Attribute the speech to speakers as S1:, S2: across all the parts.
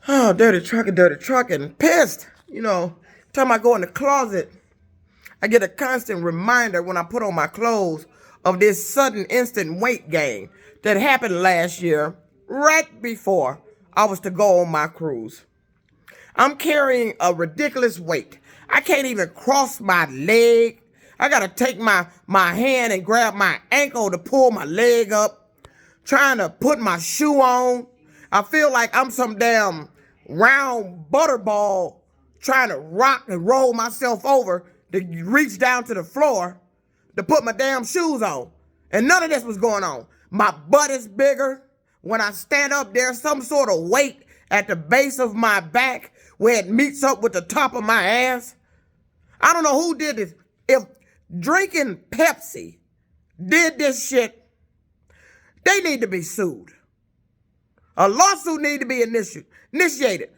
S1: Oh, dirty truck, and pissed. You know, time I go in the closet, I get a constant reminder when I put on my clothes of this sudden instant weight gain that happened last year, right before I was to go on my cruise. I'm carrying a ridiculous weight. I can't even cross my leg. I gotta take my hand and grab my ankle to pull my leg up, trying to put my shoe on. I feel like I'm some damn round butterball trying to rock and roll myself over to reach down to the floor to put my damn shoes on. And none of this was going on. My butt is bigger. When I stand up, there's some sort of weight at the base of my back where it meets up with the top of my ass. I don't know who did this. If drinking Pepsi did this shit, they need to be sued. A lawsuit need to be initiated.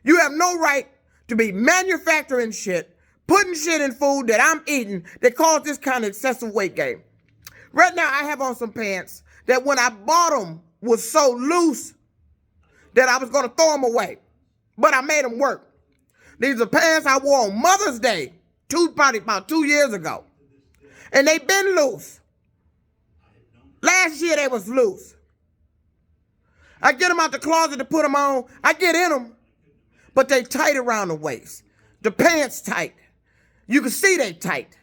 S1: You have no right to be manufacturing shit, putting shit in food that I'm eating that cause this kind of excessive weight gain. Right now, I have on some pants that when I bought them was so loose that I was going to throw them away. But I made them work. These are pants I wore on Mother's Day, probably about 2 years ago. And they've been loose. Last year, they was loose. I get them out the closet to put them on. I get in them, but they tight around the waist. The pants tight. You can see they tight.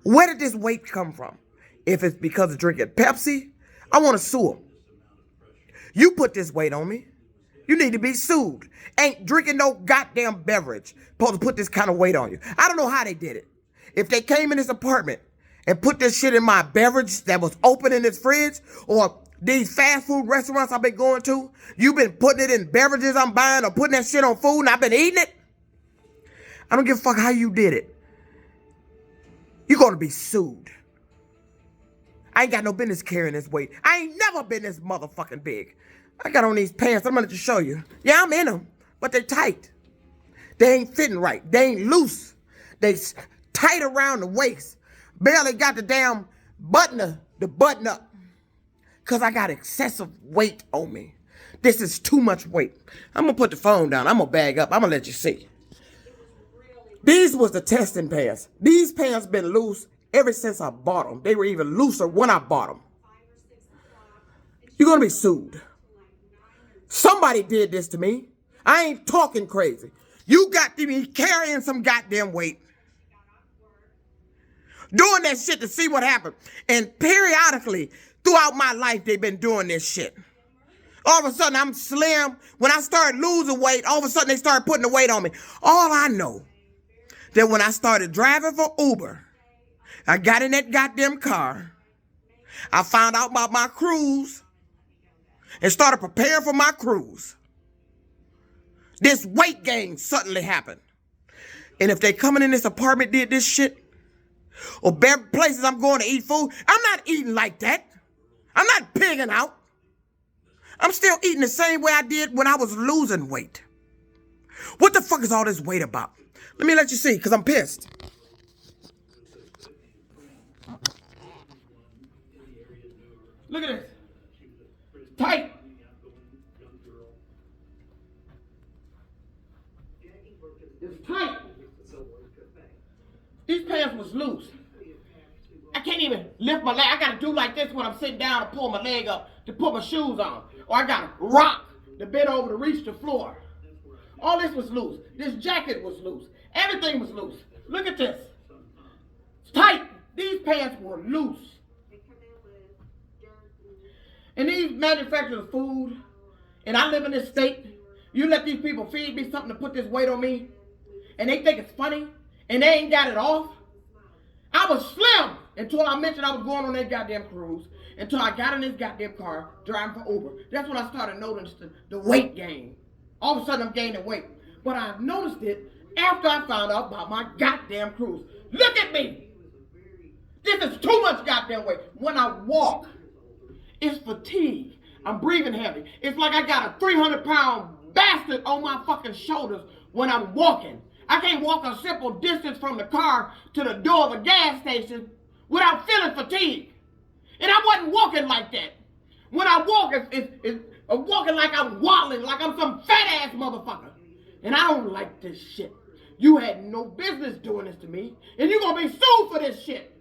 S1: Where did this weight come from? If it's because of drinking Pepsi, I want to sue them. You put this weight on me. You need to be sued. Ain't drinking no goddamn beverage supposed to put this kind of weight on you. I don't know how they did it. If they came in this apartment and put this shit in my beverage that was open in this fridge, or these fast food restaurants I've been going to, you've been putting it in beverages I'm buying or putting that shit on food and I've been eating it. I don't give a fuck how you did it. You're going to be sued. I ain't got no business carrying this weight. I ain't never been this motherfucking big. I got on these pants. I'm going to show you. Yeah, I'm in them, but they tight. They ain't fitting right. They ain't loose. They tight around the waist. Barely got the damn button up. Because I got excessive weight on me. This is too much weight. I'm going to put the phone down. I'm going to bag up. I'm going to let you see. These was the testing pants. These pants been loose ever since I bought them. They were even looser when I bought them. You're going to be sued. Somebody did this to me. I ain't talking crazy. You got to be carrying some goddamn weight. Doing that shit to see what happened. And periodically, throughout my life, they've been doing this shit. All of a sudden, I'm slim. When I started losing weight, all of a sudden, they started putting the weight on me. All I know, that when I started driving for Uber, I got in that goddamn car. I found out about my cruise and started preparing for my cruise. This weight gain suddenly happened. And if they coming in this apartment did this shit, or places I'm going to eat food, I'm not eating like that. I'm not pigging out. I'm still eating the same way I did when I was losing weight. What the fuck is all this weight about? Let me let you see, because I'm pissed. Look at this. It's tight. It's tight. These pants was loose. I can't even lift my leg. I got to do like this when I'm sitting down to pull my leg up to put my shoes on. Or I got to rock to bend over to reach the floor. All this was loose. This jacket was loose. Everything was loose. Look at this. It's tight. These pants were loose. And these manufacturers of food, and I live in this state, you let these people feed me something to put this weight on me, and they think it's funny, and they ain't got it off. I was slim until I mentioned I was going on that goddamn cruise, until I got in this goddamn car driving for Uber. That's when I started noticing the weight gain. All of a sudden I'm gaining weight. But I noticed it after I found out about my goddamn cruise. Look at me. This is too much goddamn weight. When I walk, it's fatigue. I'm breathing heavy. It's like I got a 300-pound bastard on my fucking shoulders when I'm walking. I can't walk a simple distance from the car to the door of a gas station without feeling fatigue. And I wasn't walking like that. When I walk, it's of walking like I'm waddling, like I'm some fat ass motherfucker. And I don't like this shit. You had no business doing this to me, and you're gonna be sued for this shit.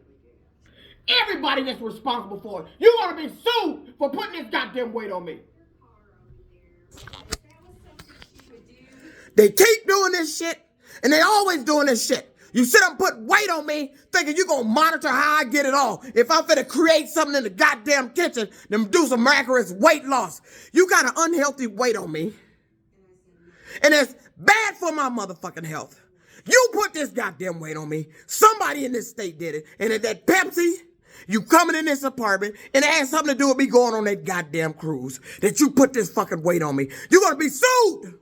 S1: Everybody that's responsible for it, you're gonna be sued for putting this goddamn weight on me. They keep doing this shit, and they always doing this shit. You sit up and put weight on me, thinking you're gonna monitor how I get it all. If I'm finna create something in the goddamn kitchen, then do some miraculous weight loss. You got an unhealthy weight on me, and it's bad for my motherfucking health. You put this goddamn weight on me. Somebody in this state did it, and at that Pepsi, you coming in this apartment, and it has something to do with me going on that goddamn cruise, that you put this fucking weight on me. You're gonna be sued.